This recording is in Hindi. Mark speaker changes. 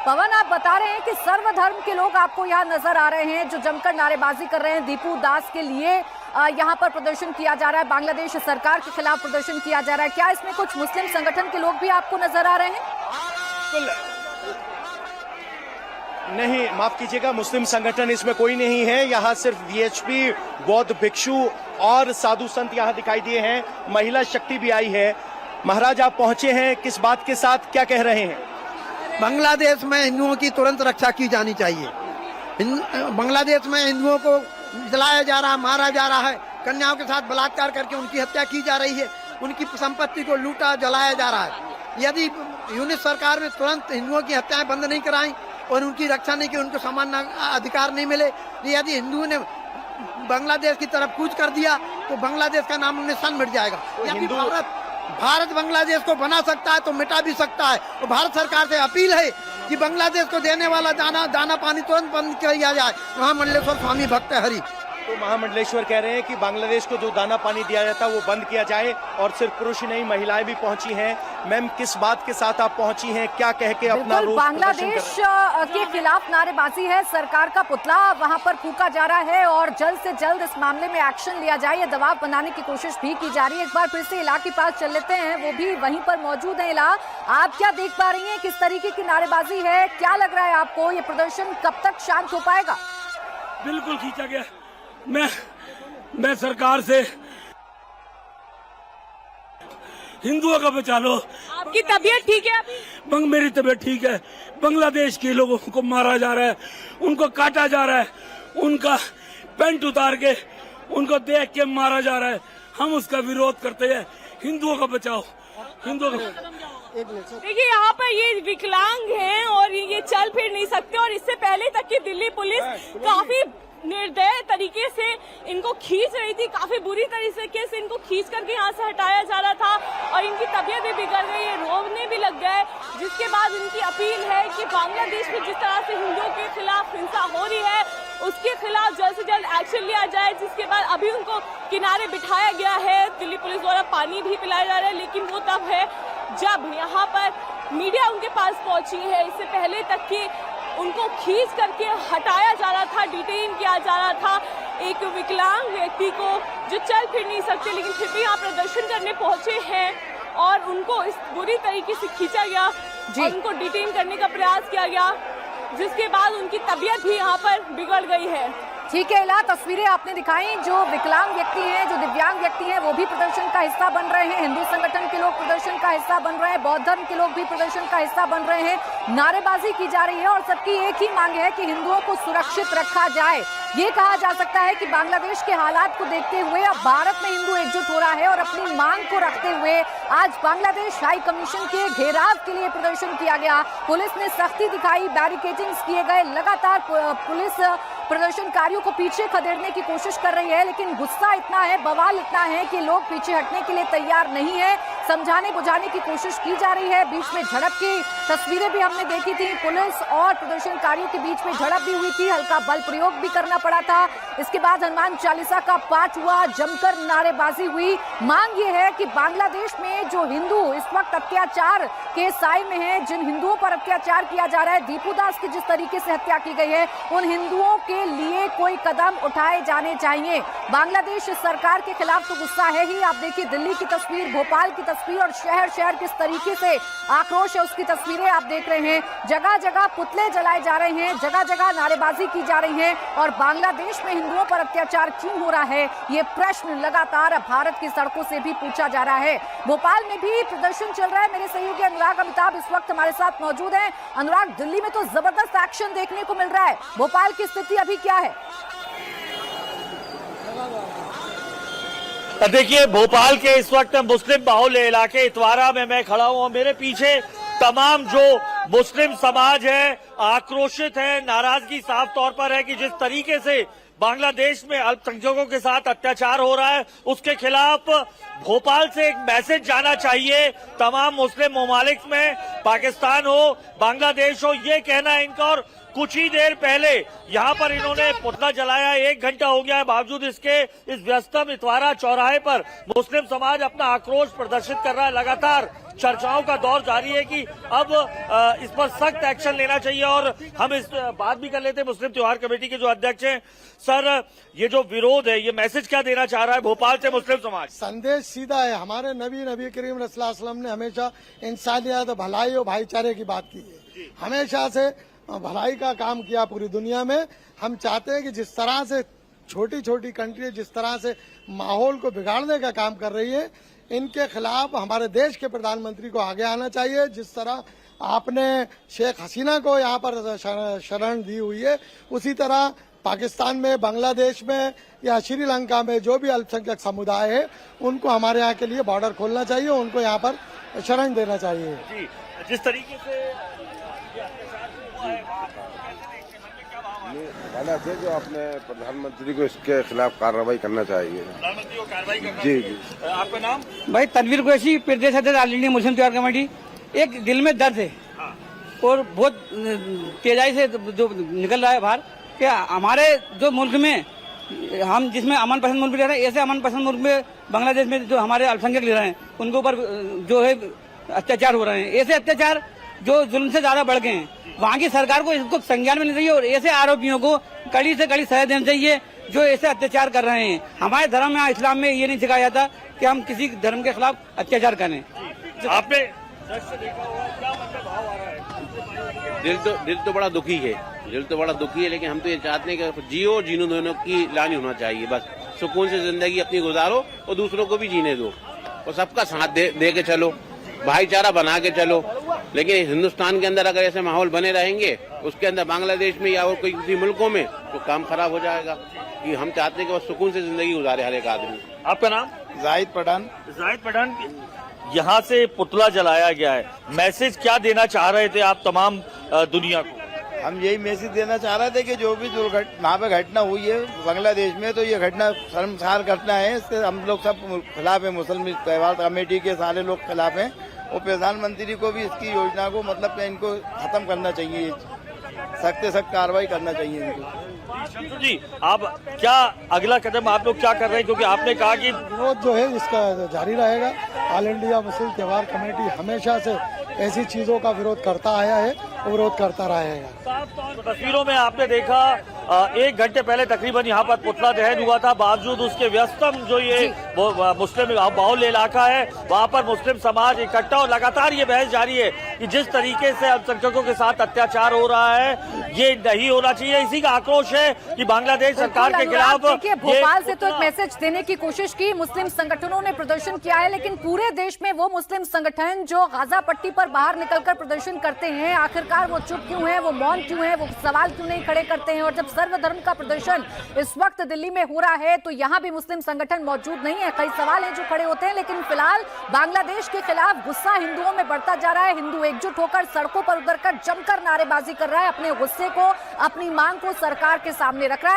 Speaker 1: पवन, आप बता रहे हैं कि सर्वधर्म के लोग आपको यहाँ नजर आ रहे हैं जो जमकर नारेबाजी कर रहे हैं। दीपू दास के लिए यहाँ पर प्रदर्शन किया जा रहा है, बांग्लादेश सरकार के खिलाफ प्रदर्शन किया जा रहा है। क्या इसमें कुछ मुस्लिम संगठन के लोग भी आपको नजर आ रहे हैं?
Speaker 2: नहीं, माफ कीजिएगा, मुस्लिम संगठन इसमें कोई नहीं है। यहाँ सिर्फ वीएचपी, बौद्ध भिक्षु और साधु संत यहाँ दिखाई दिए हैं। महिला शक्ति भी आई है। महाराज, आप पहुंचे हैं, किस बात के साथ क्या कह रहे हैं?
Speaker 3: बांग्लादेश में हिंदुओं की तुरंत रक्षा की जानी चाहिए। बांग्लादेश में हिंदुओं को जलाया जा रहा है, मारा जा रहा है, कन्याओं के साथ बलात्कार करके उनकी हत्या की जा रही है, उनकी संपत्ति को लूटा जलाया जा रहा है। यदि यूनिट सरकार में तुरंत हिंदुओं की हत्याएं बंद नहीं कराई और उनकी रक्षा नहीं की, उनको समान अधिकार नहीं मिले, यदि हिंदुओं ने बांग्लादेश की तरफ कूच कर दिया तो बांग्लादेश का नाम निशान मिट जाएगा। भारत बांग्लादेश को बना सकता है तो मिटा भी सकता है। और भारत सरकार से अपील है कि बांग्लादेश को देने वाला दाना पानी तुरंत बंद किया जाए। महामंडलेश्वर स्वामी भक्त हरि।
Speaker 2: तो महामंडलेश्वर कह रहे हैं कि बांग्लादेश को जो दाना पानी दिया जाता है वो बंद किया जाए। और सिर्फ पुरुष ही नहीं, महिलाएं भी पहुंची हैं। मैम, किस बात के साथ आप पहुंची हैं, क्या कह के अपना रोष
Speaker 1: बांग्लादेश के खिलाफ नारेबाजी है, सरकार का पुतला वहां पर फूका जा रहा है और जल्द से जल्द इस मामले में एक्शन लिया जाए, ये दबाव बनाने की कोशिश भी की जा रही है। एक बार फिर से इला के पास चल लेते हैं, वो भी वहीं पर मौजूद है। इला, आप क्या देख पा रही हैं, किस तरीके की नारेबाजी है, क्या लग रहा है आपको, ये प्रदर्शन कब तक शांत हो पाएगा?
Speaker 4: बिल्कुल खींचा गया। मैं सरकार से हिंदुओं का बचा लो।
Speaker 1: आपकी तबीयत ठीक है?
Speaker 4: मेरी तबीयत ठीक है। बांग्लादेश के लोगों को मारा जा रहा है, उनको काटा जा रहा है, उनका पैंट उतार के उनको देख के मारा जा रहा है। हम उसका विरोध करते हैं। हिंदुओं का बचाओ, हिंदुओं का।
Speaker 5: देखिए, यहाँ पर ये विकलांग हैं और ये चल फिर नहीं सकते, और इससे पहले तक की दिल्ली पुलिस काफी निर्दय तरीके से इनको खींच रही थी, काफी बुरी तरीके से इनको खींच करके यहाँ से हटाया जा रहा था और इनकी तबीयत भी बिगड़ गई है, रोने भी लग गए। जिसके बाद इनकी अपील है कि बांग्लादेश में जिस तरह से हिंदुओं के खिलाफ हिंसा हो रही है उसके खिलाफ जल्द से जल्द एक्शन लिया जाए। जिसके बाद अभी उनको किनारे बिठाया गया है, दिल्ली पुलिस द्वारा पानी भी पिलाया जा रहा है, लेकिन वो तब है जब यहाँ पर मीडिया उनके पास पहुंची है। इससे पहले तक कि उनको खींच करके हटाया जा रहा था, डिटेन किया जा रहा था एक विकलांग व्यक्ति को जो चल फिर नहीं सकते, लेकिन फिर भी यहाँ प्रदर्शन करने पहुंचे हैं और उनको इस बुरी तरीके से खींचा गया और उनको डिटेन करने का प्रयास किया गया, जिसके बाद उनकी तबीयत भी यहाँ पर बिगड़ गई है।
Speaker 1: ठीक है इला, तस्वीरें आपने दिखाई, जो विकलांग व्यक्ति हैं, जो दिव्यांग व्यक्ति हैं, वो भी प्रदर्शन का हिस्सा बन रहे हैं। हिंदू संगठन के लोग प्रदर्शन का हिस्सा बन रहे हैं, बौद्ध धर्म के लोग भी प्रदर्शन का हिस्सा बन रहे हैं। नारेबाजी की जा रही है और सबकी एक ही मांग है कि हिंदुओं को सुरक्षित रखा जाए। ये कहा जा सकता है कि बांग्लादेश के हालात को देखते हुए अब भारत में हिंदू एकजुट हो रहा है और अपनी मांग को रखते हुए आज बांग्लादेश हाई कमीशन के घेराव के लिए प्रदर्शन किया गया। पुलिस ने सख्ती दिखाई, बैरिकेडिंग्स किए गए, लगातार पुलिस प्रदर्शनकारियों को पीछे खदेड़ने की कोशिश कर रही है, लेकिन गुस्सा इतना है, बवाल इतना है कि लोग पीछे हटने के लिए तैयार नहीं है। समझाने बुझाने की कोशिश की जा रही है। बीच में झड़प की तस्वीरें भी हमने देखी थी, पुलिस और प्रदर्शनकारियों के बीच में झड़प भी हुई थी, हल्का बल प्रयोग भी करना पड़ा था। इसके बाद हनुमान चालीसा का पाठ हुआ, जमकर नारेबाजी हुई। मांग ये है कि बांग्लादेश में जो हिंदू इस वक्त अत्याचार के साए में है, जिन हिंदुओं पर अत्याचार किया जा रहा है, दीपू दास की जिस तरीके से हत्या की गई है, उन हिंदुओं के लिए कोई कदम उठाए जाने चाहिए। बांग्लादेश सरकार के खिलाफ तो गुस्सा है ही। आप देखिए दिल्ली की तस्वीर, भोपाल की तस्वीर और शहर शहर किस तरीके से आक्रोश है उसकी तस्वीरें आप देख रहे हैं। जगह जगह पुतले जलाए जा रहे हैं, जगह जगह नारेबाजी की जा रही है और बांग्लादेश में हिंदुओं पर अत्याचार क्यों हो रहा है, ये प्रश्न लगातार भारत की सड़कों से भी पूछा जा रहा है। भोपाल में भी प्रदर्शन चल रहा है। मेरे सहयोगी अनुराग अमिताभ इस वक्त हमारे साथ मौजूद हैं। अनुराग, दिल्ली में तो जबरदस्त एक्शन देखने को मिल रहा है, भोपाल की स्थिति अभी क्या है?
Speaker 6: देखिए, भोपाल के इस वक्त मुस्लिम बाहुल्य इलाके इतवारा में मैं खड़ा हूं और मेरे पीछे तमाम जो मुस्लिम समाज है आक्रोशित है, नाराजगी साफ तौर पर है कि जिस तरीके से बांग्लादेश में अल्पसंख्यकों के साथ अत्याचार हो रहा है उसके खिलाफ भोपाल से एक मैसेज जाना चाहिए तमाम मुस्लिम ममालिक में, पाकिस्तान हो, बांग्लादेश हो, ये कहना है इनका। और कुछ ही देर पहले यहाँ पर इन्होंने पुतला जलाया, 1 घंटा हो गया है, बावजूद इसके इस व्यस्तम इतवारा चौराहे पर मुस्लिम समाज अपना आक्रोश प्रदर्शित कर रहा है। लगातार चर्चाओं का दौर जारी है कि अब इस पर सख्त एक्शन लेना चाहिए। और हम इस बात भी कर लेते हैं मुस्लिम त्योहार कमेटी के जो अध्यक्ष हैं। सर, ये जो विरोध है, ये मैसेज क्या देना चाह रहा है भोपाल से मुस्लिम समाज?
Speaker 7: संदेश सीधा है। हमारे नबी करीम रसूलुल्लाह सल्लल्लाहु अलैहि वसल्लम ने हमेशा इंसानियत, भलाई और भाईचारे की बात की है। हमेशा से भलाई का काम किया पूरी दुनिया में। हम चाहते हैं कि जिस तरह से छोटी छोटी कंट्री जिस तरह से माहौल को बिगाड़ने का काम कर रही है, इनके खिलाफ हमारे देश के प्रधानमंत्री को आगे आना चाहिए। जिस तरह आपने शेख हसीना को यहाँ पर शरण दी हुई है, उसी तरह पाकिस्तान में, बांग्लादेश में या श्रीलंका में जो भी अल्पसंख्यक समुदाय है, उनको हमारे यहाँ के लिए बॉर्डर खोलना चाहिए, उनको यहाँ पर शरण देना चाहिए।
Speaker 6: जी, जिस तरीके से
Speaker 8: गलत है, जो अपने प्रधानमंत्री को इसके खिलाफ कार्रवाई करना चाहिए।
Speaker 6: प्रधानमंत्री को कार्रवाई करना
Speaker 8: जी
Speaker 6: चाहिए। आपका नाम?
Speaker 9: भाई तनवीर कुरैशी, प्रदेश अध्यक्ष ऑल इंडिया मुस्लिम त्योहार कमेटी। एक दिल में दर्द है और बहुत तेजाई से जो निकल रहा है बाहर कि हमारे जो मुल्क में हम जिसमें अमन पसंद मुल्क में रह रहे हैं, ऐसे अमन पसंद मुल्क में बांग्लादेश में जो हमारे अल्पसंख्यक रह रहे हैं, उनके ऊपर जो है अत्याचार हो रहे हैं। ऐसे अत्याचार जो जुल्म से ज्यादा बढ़ गए हैं, वहाँ की सरकार को इसको संज्ञान में लेना चाहिए और ऐसे आरोपियों को कड़ी से कड़ी सजा देनी चाहिए जो ऐसे अत्याचार कर रहे हैं। हमारे धर्म में, इस्लाम में ये नहीं सिखाया जाता कि हम किसी धर्म के खिलाफ अत्याचार करें।
Speaker 6: आपने देखा होगा, क्या मतलब भाव आ रहा है?
Speaker 10: दिल तो बड़ा दुखी है, लेकिन हम तो ये चाहते हैं कि जियो जीनो दोनों की लानी होना चाहिए। बस सुकून से जिंदगी अपनी गुजारो और दूसरों को भी जीने दो और सबका साथ दे के चलो, भाईचारा बना के चलो। लेकिन हिंदुस्तान के अंदर अगर ऐसे माहौल बने रहेंगे, उसके अंदर बांग्लादेश में या और कोई किसी मुल्कों में, तो काम खराब हो जाएगा। कि हम चाहते हैं कि बस सुकून से जिंदगी गुजारे हर एक आदमी।
Speaker 6: आपका नाम?
Speaker 8: जाहिद पठान।
Speaker 6: जाहिद पठान, यहाँ से पुतला जलाया गया है, मैसेज क्या देना चाह रहे थे आप तमाम दुनिया को?
Speaker 8: हम यही मैसेज देना चाह रहे थे कि जो भी वहाँ पे घटना हुई है बांग्लादेश में, तो ये घटना शर्मसार घटना है। इसके हम लोग सब खिलाफ है, मुस्लिम त्योहार कमेटी के सारे लोग खिलाफ हैं। और प्रधानमंत्री को भी इसकी योजना को मतलब इनको खत्म करना चाहिए, सख्त से सख्त कार्रवाई करना चाहिए इनको।
Speaker 6: जी, आप क्या अगला कदम आप लोग क्या कर रहे हैं, क्योंकि आपने कहा कि
Speaker 7: विरोध जो है इसका जारी रहेगा। ऑल इंडिया मुस्लिम त्योहार कमेटी हमेशा से ऐसी चीजों का विरोध करता आया है और विरोध करता रहेगा।
Speaker 6: तो तस्वीरों में आपने देखा 1 घंटे पहले तकरीबन यहाँ पर पुतला दहन हुआ था। बावजूद उसके व्यस्तम जो ये मुस्लिम बाहुल्य इलाका है, वहाँ पर मुस्लिम समाज इकट्ठा और लगातार ये बहस जारी है कि जिस तरीके से अल्पसंख्यकों के साथ अत्याचार हो रहा है, ये नहीं होना चाहिए। इसी का आक्रोश है कि बांग्लादेश सरकार के खिलाफ।
Speaker 1: देखिए, भोपाल से तो एक मैसेज देने की कोशिश की, मुस्लिम संगठनों ने प्रदर्शन किया है, लेकिन पूरे देश में वो मुस्लिम संगठन जो गाजा पट्टी पर बाहर निकलकर प्रदर्शन करते हैं, आखिरकार वो चुप क्यों है, वो मौन क्यों है, वो सवाल क्यों नहीं खड़े करते हैं? और जब सर्वधर्म का प्रदर्शन इस वक्त दिल्ली में हो रहा है, तो यहाँ भी मुस्लिम संगठन मौजूद नहीं है। कई सवाल हैं जो खड़े होते हैं, लेकिन फिलहाल बांग्लादेश के खिलाफ गुस्सा हिंदुओं में बढ़ता जा रहा है। हिंदू एकजुट होकर सड़कों पर उतरकर जमकर नारेबाजी कर रहा है, अपने गुस्से को, अपनी मांग को सरकार के सामने रख रहा है।